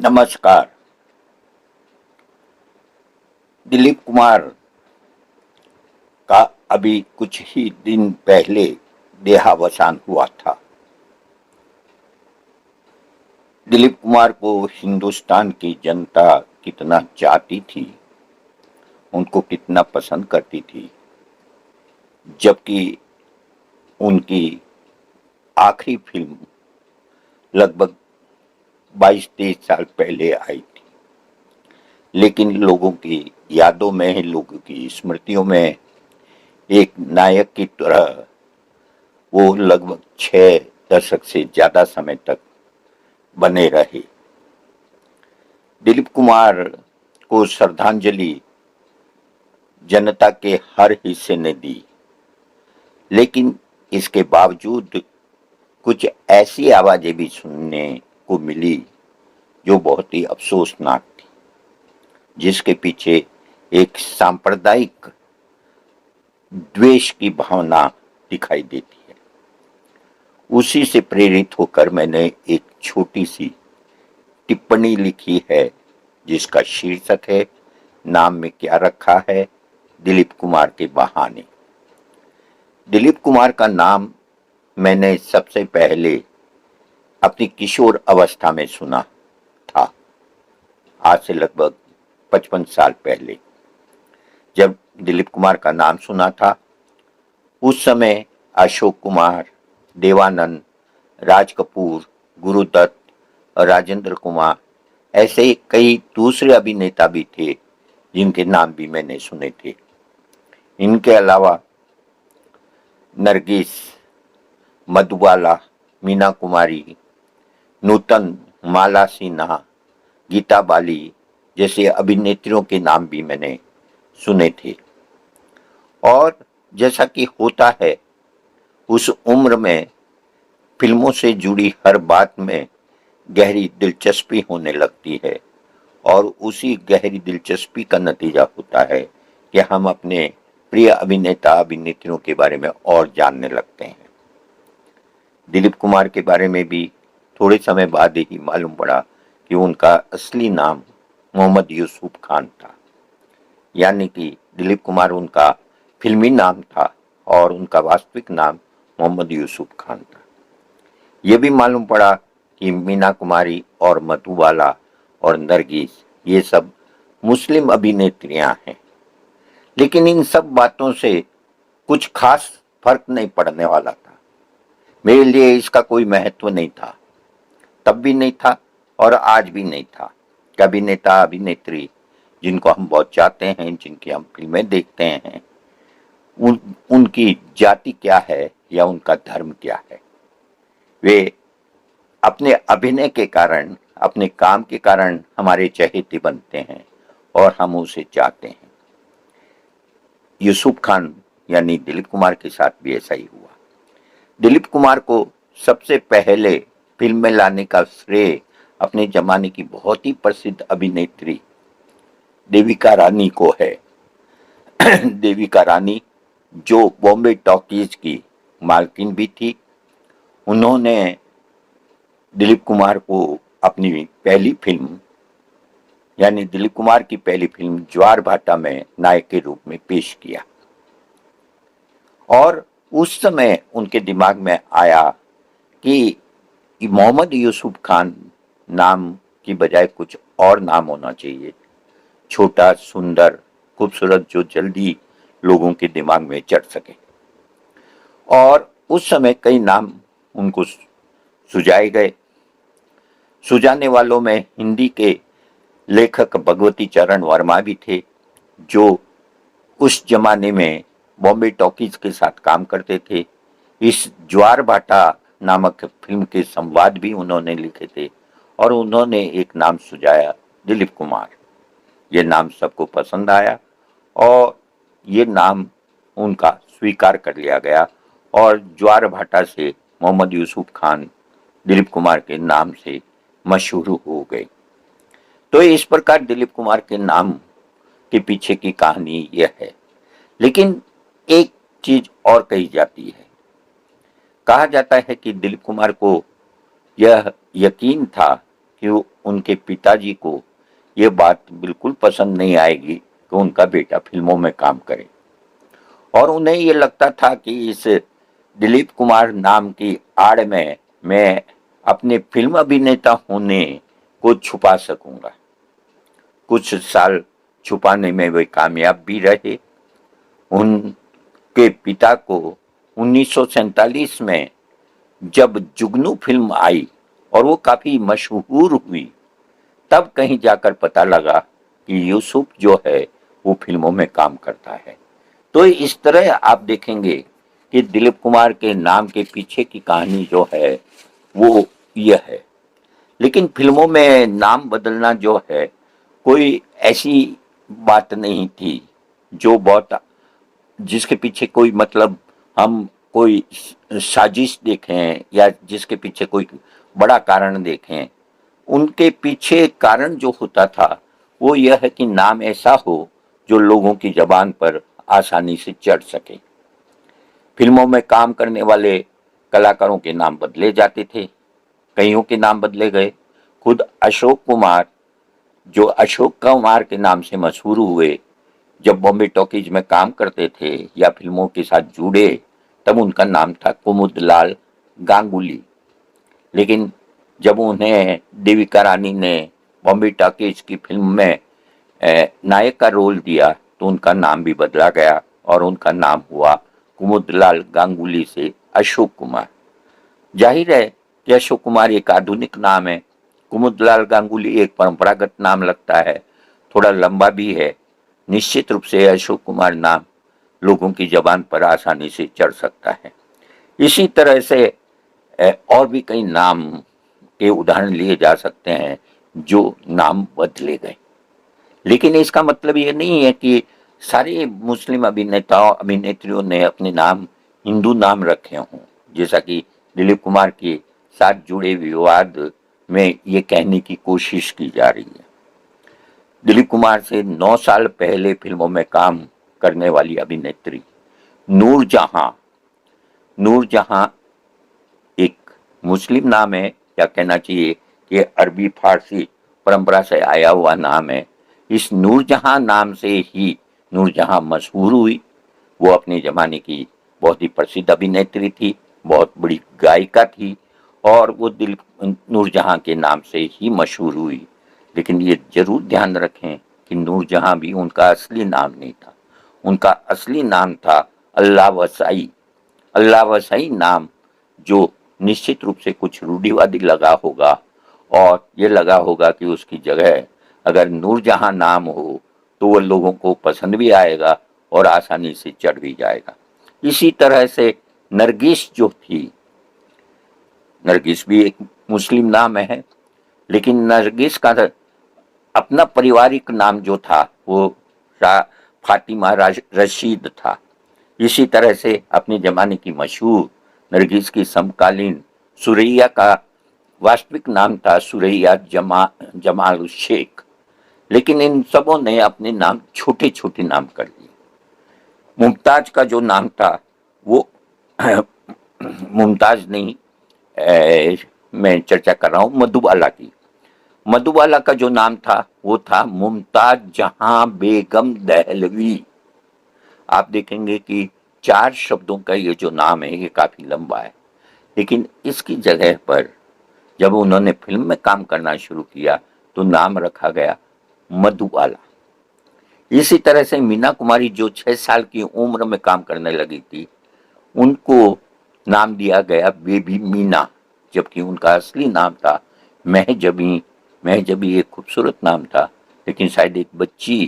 नमस्कार। दिलीप कुमार का अभी कुछ ही दिन पहले देहावसान हुआ था। दिलीप कुमार को हिंदुस्तान की जनता कितना चाहती थी, उनको कितना पसंद करती थी, जबकि उनकी आखिरी फिल्म लगभग 22-23 साल पहले आई थी, लेकिन लोगों की यादों में, लोगों की स्मृतियों में एक नायक की तरह वो लगभग 6 दशक से ज्यादा समय तक बने रहे। दिलीप कुमार को श्रद्धांजलि जनता के हर हिस्से ने दी, लेकिन इसके बावजूद कुछ ऐसी आवाजें भी सुनने को मिली जो बहुत ही अफसोसनाक थी, जिसके पीछे एक सांप्रदायिक द्वेष की भावना दिखाई देती है। उसी से प्रेरित होकर मैंने एक छोटी सी टिप्पणी लिखी है, जिसका शीर्षक है नाम में क्या रखा है, दिलीप कुमार के बहाने। दिलीप कुमार का नाम मैंने सबसे पहले अपनी किशोर अवस्था में सुना था, आज से लगभग 55 साल पहले। जब दिलीप कुमार का नाम सुना था, उस समय अशोक कुमार, देवानंद, राज कपूर, गुरुदत्त और राजेंद्र कुमार ऐसे कई दूसरे अभिनेता भी थे जिनके नाम भी मैंने सुने थे। इनके अलावा नरगिस, मधुबाला, मीना कुमारी, नूतन, माला सिन्हा, गीता बाली जैसे अभिनेत्रियों के नाम भी मैंने सुने थे। और जैसा कि होता है, उस उम्र में फिल्मों से जुड़ी हर बात में गहरी दिलचस्पी होने लगती है, और उसी गहरी दिलचस्पी का नतीजा होता है कि हम अपने प्रिय अभिनेता अभिनेत्रियों के बारे में और जानने लगते हैं। दिलीप कुमार के बारे में भी थोड़े समय बाद ही मालूम पड़ा कि उनका असली नाम मोहम्मद यूसुफ खान था, यानी कि दिलीप कुमार उनका फिल्मी नाम था और उनका वास्तविक नाम मोहम्मद यूसुफ खान था। यह भी मालूम पड़ा कि मीना कुमारी और मधुबाला और नरगिस ये सब मुस्लिम अभिनेत्रियां हैं, लेकिन इन सब बातों से कुछ खास फर्क नहीं पड़ने वाला था। मेरे लिए इसका कोई महत्व नहीं था, तब भी नहीं था और आज भी नहीं था। अभिनेता अभिनेत्री जिनको हम बहुत चाहते हैं, जिनकी हम फिल्में देखते हैं, उनकी जाति क्या है या उनका धर्म क्या है, वे अपने अभिनय के कारण, अपने काम के कारण हमारे चहेते बनते हैं और हम उसे चाहते हैं। यूसुफ खान यानी दिलीप कुमार के साथ भी ऐसा ही हुआ। दिलीप कुमार को सबसे पहले फिल्म में लाने का श्रेय अपने जमाने की बहुत ही प्रसिद्ध अभिनेत्री देविका रानी को है। देविका रानी जो बॉम्बे टॉकीज की मालकिन भी थी, उन्होंने दिलीप कुमार को अपनी पहली फिल्म यानी दिलीप कुमार की पहली फिल्म ज्वार भाटा में नायक के रूप में पेश किया, और उस समय उनके दिमाग में आया कि मोहम्मद यूसुफ खान नाम की बजाय कुछ और नाम होना चाहिए, छोटा, सुंदर, खूबसूरत, जो जल्दी लोगों के दिमाग में चढ़ सके। और उस समय कई नाम उनको सुझाए गए। सुझाने वालों में हिंदी के लेखक भगवती चरण वर्मा भी थे, जो उस जमाने में बॉम्बे टॉकीज के साथ काम करते थे। इस ज्वार भाटा नामक फिल्म के संवाद भी उन्होंने लिखे थे, और उन्होंने एक नाम सुझाया, दिलीप कुमार। ये नाम सबको पसंद आया और ये नाम उनका स्वीकार कर लिया गया, और ज्वार भाटा से मोहम्मद यूसुफ खान दिलीप कुमार के नाम से मशहूर हो गए। तो इस प्रकार दिलीप कुमार के नाम के पीछे की कहानी यह है। लेकिन एक चीज और कही जाती है, कहा जाता है कि दिलीप कुमार को यह यकीन था कि उनके पिताजी को ये बात बिल्कुल पसंद नहीं आएगी कि उनका बेटा फिल्मों में काम करे, और उन्हें ये लगता था कि इस दिलीप कुमार नाम की आड़ में मैं अपने फिल्म अभिनेता होने को छुपा सकूंगा। कुछ साल छुपाने में वे कामयाब भी रहे। उनके पिता को 1947 में जब जुगनू फिल्म आई और वो काफी मशहूर हुई, तब कहीं जाकर पता लगा कि यूसुफ जो है वो फिल्मों में काम करता है। तो इस तरह आप देखेंगे कि दिलीप कुमार के नाम के पीछे की कहानी जो है वो यह है। लेकिन फिल्मों में नाम बदलना जो है कोई ऐसी बात नहीं थी जो बहुत, जिसके पीछे कोई मतलब हम कोई साजिश देखें या जिसके पीछे कोई बड़ा कारण देखें। उनके पीछे कारण जो होता था वो यह है कि नाम ऐसा हो जो लोगों की जबान पर आसानी से चढ़ सके। फिल्मों में काम करने वाले कलाकारों के नाम बदले जाते थे, कईयों के नाम बदले गए। खुद अशोक कुमार, जो अशोक कुमार के नाम से मशहूर हुए, जब बॉम्बे टॉकीज में काम करते थे या फिल्मों के साथ जुड़े, तब उनका नाम था कुमुदलाल गांगुली। लेकिन जब उन्हें देविका रानी ने बॉम्बे टॉकीज की फिल्म में नायक का रोल दिया तो उनका नाम भी बदला गया और उनका नाम हुआ कुमुदलाल गांगुली से अशोक कुमार। जाहिर है कि अशोक कुमार एक आधुनिक नाम है, कुमुदलाल गांगुली एक परंपरागत नाम लगता है, थोड़ा लंबा भी है। निश्चित रूप से अशोक कुमार नाम लोगों की जबान पर आसानी से चढ़ सकता है। इसी तरह से और भी कई नाम के उदाहरण लिए जा सकते हैं जो नाम बदले गए। लेकिन इसका मतलब ये नहीं है कि सारे मुस्लिम अभिनेताओं अभिनेत्रियों ने अपने नाम हिंदू नाम रखे हों, जैसा कि दिलीप कुमार के साथ जुड़े विवाद में ये कहने की कोशिश की जा रही है। दिलीप कुमार से 9 साल पहले फिल्मों में काम करने वाली अभिनेत्री नूरजहां, नूरजहां एक मुस्लिम नाम है, या कहना चाहिए कि अरबी फारसी परंपरा से आया हुआ नाम है। इस नूरजहां नाम से ही नूरजहां मशहूर हुई। वो अपने ज़माने की बहुत ही प्रसिद्ध अभिनेत्री थी, बहुत बड़ी गायिका थी, और वो दिल नूरजहां के नाम से ही मशहूर हुई। लेकिन ये जरूर ध्यान रखें कि नूरजहां भी उनका असली नाम नहीं था। उनका असली नाम था अल्लाह वसाई। अल्लाह वसाई नाम जो निश्चित रूप से कुछ रूढ़िवादी लगा होगा, और ये लगा होगा कि उसकी जगह अगर नूरजहां नाम हो तो वो लोगों को पसंद भी आएगा और आसानी से चढ़ भी जाएगा। इसी तरह से नरगिस जो थी, नरगिस भी एक मुस्लिम नाम है, लेकिन नरगिस का अपना पारिवारिक नाम जो था वो फातिमा रशीद था। इसी तरह से अपने जमाने की मशहूर नरगिस की समकालीन सुरैया का वास्तविक नाम था सुरैया जमाल शेख। लेकिन इन सबों ने अपने नाम छोटे छोटे नाम कर दिए। मुमताज का जो नाम था वो मुमताज नहीं, मैं चर्चा कर रहा हूँ मधुबाला की। मधुबाला का जो नाम था वो था मुमताज जहां बेगम दहलवी। आप देखेंगे कि 4 शब्दों का ये जो नाम है ये काफी लंबा है, लेकिन इसकी जगह पर जब उन्होंने फिल्म में काम करना शुरू किया तो नाम रखा गया मधुबाला। इसी तरह से मीना कुमारी जो 6 साल की उम्र में काम करने लगी थी, उनको नाम दिया गया बेबी मीना, जबकि उनका असली नाम था महजबी। महजबी एक खूबसूरत नाम था, लेकिन शायद एक बच्ची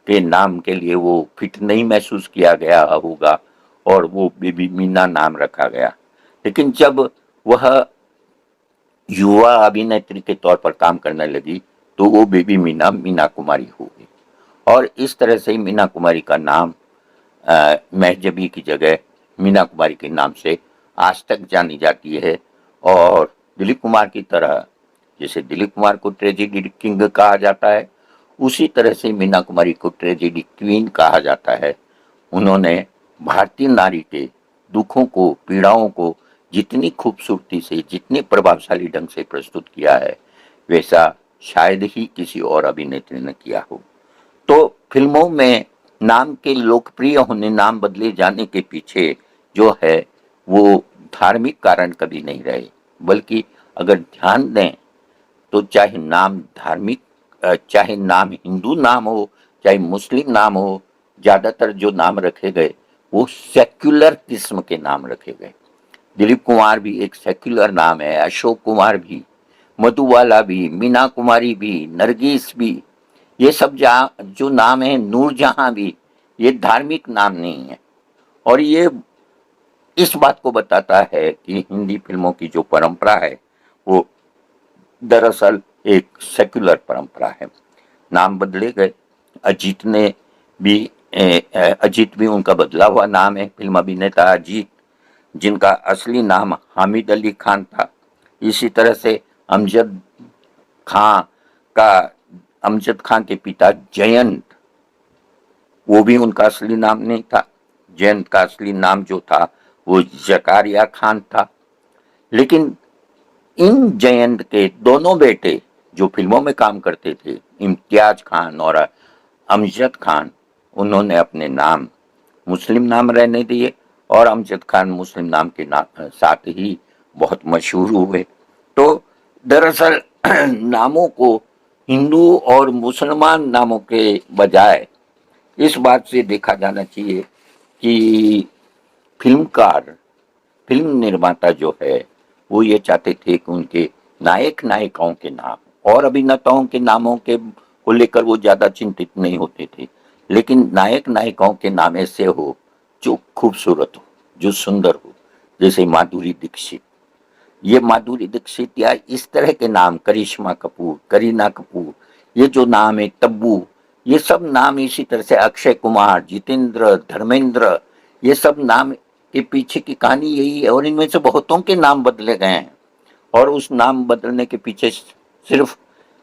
के नाम के लिए वो फिट नहीं महसूस किया गया होगा और वो बेबी मीना नाम रखा गया। लेकिन जब वह युवा अभिनेत्री के तौर पर काम करने लगी तो वो बेबी मीना मीना कुमारी हो गई, और इस तरह से मीना कुमारी का नाम महजबी की जगह मीना कुमारी के नाम से आज तक जानी जाती है। और दिलीप कुमार की तरह, जैसे दिलीप कुमार को ट्रेजेडी किंग कहा जाता है, उसी तरह से मीना कुमारी को ट्रेजेडी क्वीन कहा जाता है। उन्होंने भारतीय नारी के दुखों को, पीड़ाओं को जितनी खूबसूरती से, जितने प्रभावशाली ढंग से प्रस्तुत किया है, वैसा शायद ही किसी और अभिनेत्री ने किया हो। तो फिल्मों में नाम के लोकप्रिय होने, नाम बदले जाने के पीछे जो है वो धार्मिक कारण कभी नहीं रहे, बल्कि अगर ध्यान दें तो चाहे नाम धार्मिक, चाहे नाम हिंदू नाम हो, चाहे मुस्लिम नाम हो, ज्यादातर जो नाम रखे गए वो सेक्युलर किस्म के नाम रखे गए। दिलीप कुमार भी एक सेक्युलर नाम है, अशोक कुमार भी, मधुबाला भी, मीना कुमारी भी, नरगिस भी, ये सब जो नाम है, नूरजहां भी, ये धार्मिक नाम नहीं है। और ये इस बात को बताता है कि हिंदी फिल्मों की जो परंपरा है वो दरअसल एक सेक्युलर परंपरा है। नाम बदले गए। अजीत ने भी अजीत भी उनका बदला हुआ नाम है, फिल्म अभिनेता अजीत, जिनका असली नाम हामिद अली खान था। इसी तरह से अमजद खां का अमजद खां के पिता जयंत, वो भी उनका असली नाम नहीं था। जयंत का असली नाम जो था वो जकारिया खान था। लेकिन इन जयंत के दोनों बेटे जो फिल्मों में काम करते थे, इम्तियाज खान और अमजद खान, उन्होंने अपने नाम मुस्लिम नाम रहने दिए और अमजद खान मुस्लिम नाम के साथ ही बहुत मशहूर हुए। तो दरअसल नामों को हिंदू और मुसलमान नामों के बजाय इस बात से देखा जाना चाहिए कि फिल्मकार, फिल्म निर्माता जो है वो ये चाहते थे कि उनके नायक नायिकाओं के नाम और अभिनेताओं के नामों के को लेकर वो ज्यादा चिंतित नहीं होते थे, लेकिन नायक नायिकाओं के नाम ऐसे हो जो खूबसूरत हो, जो सुंदर हो। जैसे माधुरी दीक्षित, ये माधुरी दीक्षित या इस तरह के नाम, करिश्मा कपूर, करीना कपूर, ये जो नाम है, तब्बू, ये सब नाम, इसी तरह से अक्षय कुमार, जितेंद्र, धर्मेंद्र, ये सब नाम के पीछे की कहानी यही है। और इनमें से बहुतों के नाम बदले गए हैं और उस नाम बदलने के पीछे सिर्फ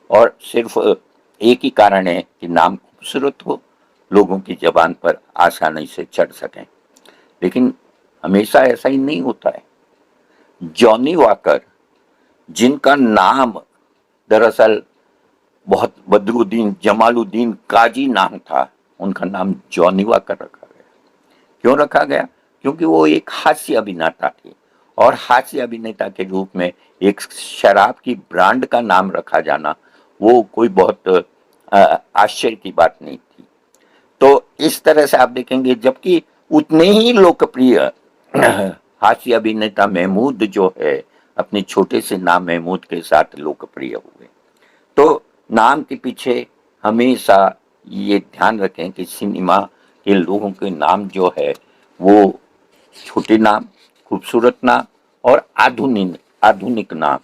और सिर्फ एक ही कारण है कि नाम खूबसूरत हो, लोगों की जबान पर आसानी से चढ़ सकें। लेकिन हमेशा ऐसा ही नहीं होता है। जॉनी वॉकर, जिनका नाम दरअसल बहुत बदरुद्दीन जमालुद्दीन काजी नाम था, उनका नाम जॉनी वॉकर रखा गया। क्यों रखा गया? क्योंकि वो एक हास्य अभिनेता थे और हास्य अभिनेता के रूप में एक शराब की ब्रांड का नाम रखा जाना वो कोई बहुत आश्चर्य की बात नहीं थी। तो इस तरह से आप देखेंगे, जबकि उतने ही लोकप्रिय हास्य अभिनेता महमूद जो है अपने छोटे से नाम महमूद के साथ लोकप्रिय हुए। तो नाम के पीछे हमेशा ये ध्यान रखें कि सिनेमा के लोगों के नाम जो है वो छोटे नाम, खूबसूरत नाम और आधुनिक आधुनिक नाम,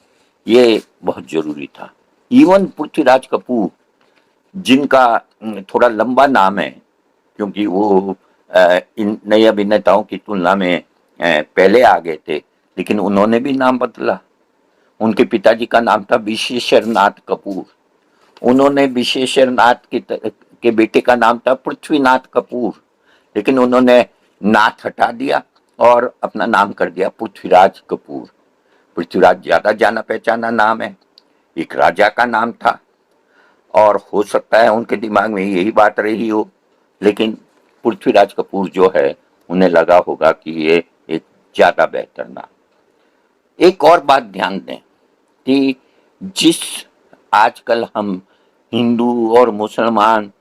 ये बहुत जरूरी था। इवन पृथ्वीराज कपूर, जिनका थोड़ा लंबा नाम है क्योंकि वो इन नए अभिनेताओं की तुलना में पहले आ गए थे, लेकिन उन्होंने भी नाम बदला। उनके पिताजी का नाम था विशेश्वर नाथ कपूर, उन्होंने विशेश्वर नाथ के बेटे का नाम था पृथ्वीनाथ कपूर, लेकिन उन्होंने नाथ हटा दिया और अपना नाम कर दिया पृथ्वीराज कपूर। पृथ्वीराज ज्यादा जाना पहचाना नाम है, एक राजा का नाम था और हो सकता है उनके दिमाग में यही बात रही हो, लेकिन पृथ्वीराज कपूर जो है उन्हें लगा होगा कि ये एक ज्यादा बेहतर नाम। एक और बात ध्यान दें कि जिस आजकल हम हिंदू और मुसलमान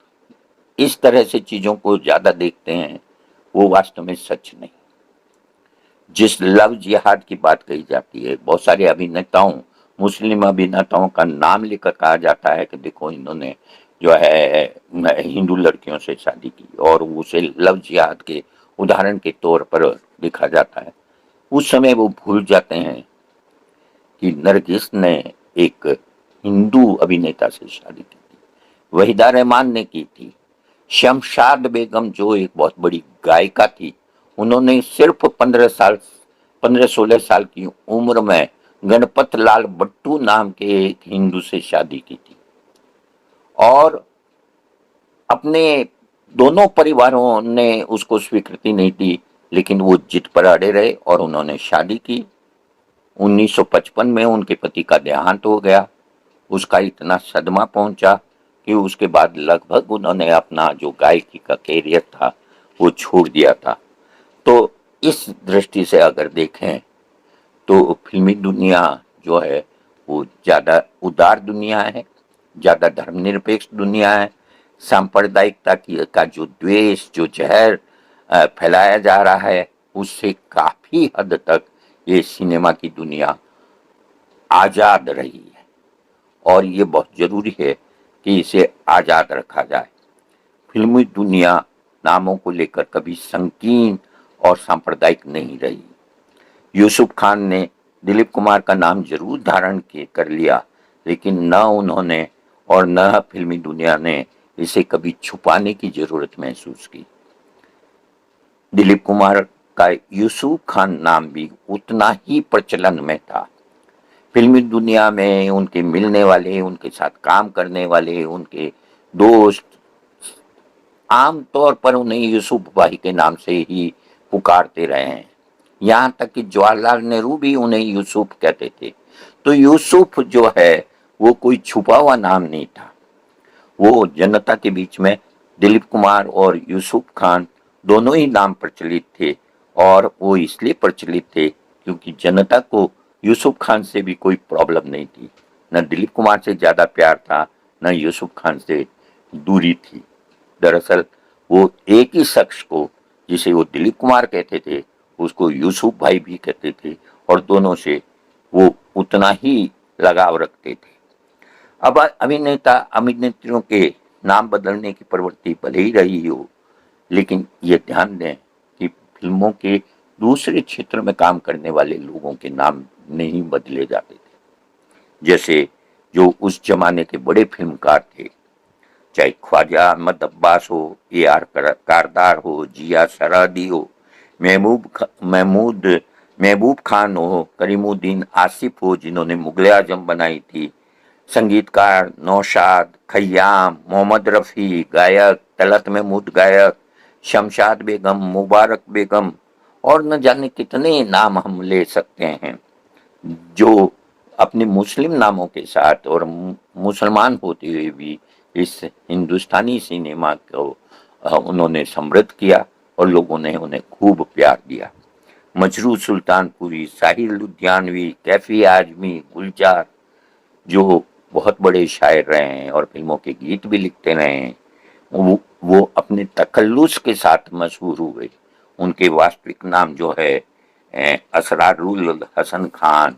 इस तरह से चीजों को ज्यादा देखते हैं, वो वास्तव में सच नहीं। जिस लव जिहाद की बात कही जाती है, बहुत सारे अभिनेताओं, मुस्लिम अभिनेताओं का नाम लेकर कहा जाता है कि देखो इन्होंने जो है हिंदू लड़कियों से शादी की, और उसे लव जिहाद के उदाहरण के तौर पर देखा जाता है। उस समय वो भूल जाते हैं कि नरगिस ने एक हिंदू अभिनेता से शादी की थी, वहीदा रहमान ने की थी। शमशाद बेगम जो एक बहुत बड़ी गायिका थी, उन्होंने सिर्फ 15-16 साल की उम्र में गणपत लाल बट्टू नाम के एक हिंदू से शादी की थी और अपने दोनों परिवारों ने उसको स्वीकृति नहीं दी, लेकिन वो जिद पर अड़े रहे और उन्होंने शादी की। 1955 में उनके पति का देहांत हो गया उसका इतना सदमा पहुंचा कि उसके बाद लगभग उन्होंने अपना जो गायकी का कैरियर था वो छोड़ दिया था। तो इस दृष्टि से अगर देखें तो फिल्मी दुनिया जो है वो ज़्यादा उदार दुनिया है, ज़्यादा धर्मनिरपेक्ष दुनिया है। सांप्रदायिकता की का जो द्वेष, जो जहर फैलाया जा रहा है, उससे काफ़ी हद तक ये सिनेमा की दुनिया आज़ाद रही है और ये बहुत ज़रूरी है कि इसे आज़ाद रखा जाए। फिल्मी दुनिया नामों को लेकर कभी संकीर्ण और सांप्रदायिक नहीं रही। यूसुफ खान ने दिलीप कुमार का नाम जरूर धारण कर लिया, लेकिन न उन्होंने और न फिल्मी दुनिया ने इसे कभी छुपाने की जरूरत महसूस की। दिलीप कुमार का यूसुफ खान नाम भी उतना ही प्रचलन में था। फिल्मी दुनिया में उनके मिलने वाले, उनके साथ काम करने वाले, उनके दोस्त आम तौर पर उन्हें यूसुफ भाई के नाम से ही पुकारते रहे हैं। यहाँ तक कि जवाहरलाल नेहरू भी उन्हें यूसुफ कहते थे। तो यूसुफ जो है वो कोई छुपा हुआ नाम नहीं था। वो जनता के बीच में दिलीप कुमार और यूसुफ खान दोनों ही नाम प्रचलित थे, और वो इसलिए प्रचलित थे क्योंकि जनता को यूसुफ खान से भी कोई प्रॉब्लम नहीं थी। न दिलीप कुमार से ज़्यादा प्यार था, न यूसुफ खान से दूरी थी। दरअसल वो एक ही शख्स को, जिसे वो दिलीप कुमार कहते थे, उसको यूसुफ भाई भी कहते थे और दोनों से वो उतना ही लगाव रखते थे। अब अभिनेता अभिनेत्रियों के नाम बदलने की प्रवृत्ति भले ही रही हो, लेकिन ये ध्यान दें कि फिल्मों के दूसरे क्षेत्र में काम करने वाले लोगों के नाम नहीं बदले जाते थे। जैसे जो उस जमाने के बड़े फिल्मकार थे, चाहे ख्वाजा अहमद अब्बास हो, AR कारदार हो, जिया सरहदी हो, महबूब खान हो, करीमुद्दीन आसिफ हो जिन्होंने मुगल आजम बनाई थी, संगीतकार नौशाद, खय्याम, मोहम्मद रफ़ी, गायक तलत महमूद गायक, शमशाद बेगम, मुबारक बेगम, और न जाने कितने नाम हम ले सकते हैं जो अपने मुस्लिम नामों के साथ और मुसलमान होते हुए भी इस हिंदुस्तानी सिनेमा को उन्होंने समृद्ध किया और लोगों ने उन्हें खूब प्यार दिया। मजरू सुल्तानपुरी, साहिर लुधियानवी, कैफी आजमी, गुलजार जो बहुत बड़े शायर रहे हैं और फिल्मों के गीत भी लिखते रहे हैं, वो अपने तखल्लुस के साथ मशहूर हुए। उनके वास्तविक नाम जो है असरारुल हसन खान,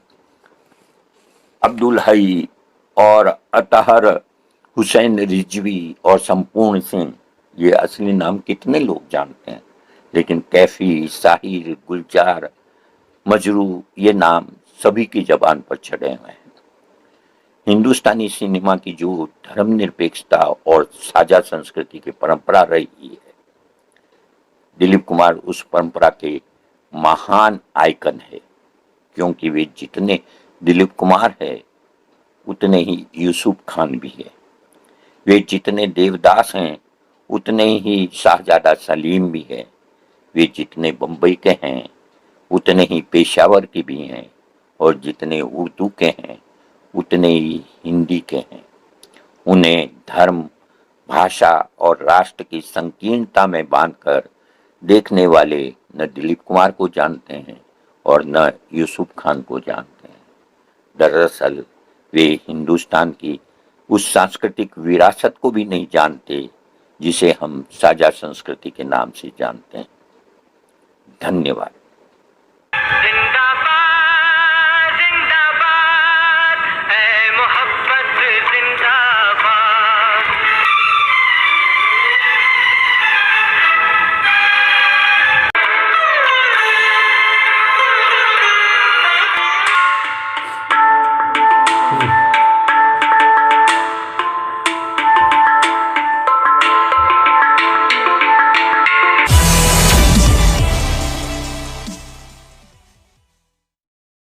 अब्दुल हई और अतहर हुसैन रिजवी और संपूर्ण सिंह, ये असली नाम कितने लोग जानते हैं। लेकिन कैफी, साहिर, गुलजार, मजरू, ये नाम सभी की जबान पर चढ़े हुए हैं। हिंदुस्तानी सिनेमा की जो धर्मनिरपेक्षता और साझा संस्कृति की परंपरा रही है, दिलीप कुमार उस परंपरा के महान आइकन है, क्योंकि वे जितने दिलीप कुमार है उतने ही यूसुफ खान भी है। वे जितने देवदास हैं उतने ही शाहजादा सलीम भी है। वे जितने बम्बई के हैं उतने ही पेशावर के भी हैं, और जितने उर्दू के हैं उतने ही हिंदी के हैं। उन्हें धर्म, भाषा और राष्ट्र की संकीर्णता में बांधकर देखने वाले न दिलीप कुमार को जानते हैं और न यूसुफ खान को जानते हैं। दरअसल वे हिंदुस्तान की उस सांस्कृतिक विरासत को भी नहीं जानते जिसे हम साझा संस्कृति के नाम से जानते हैं। धन्यवाद।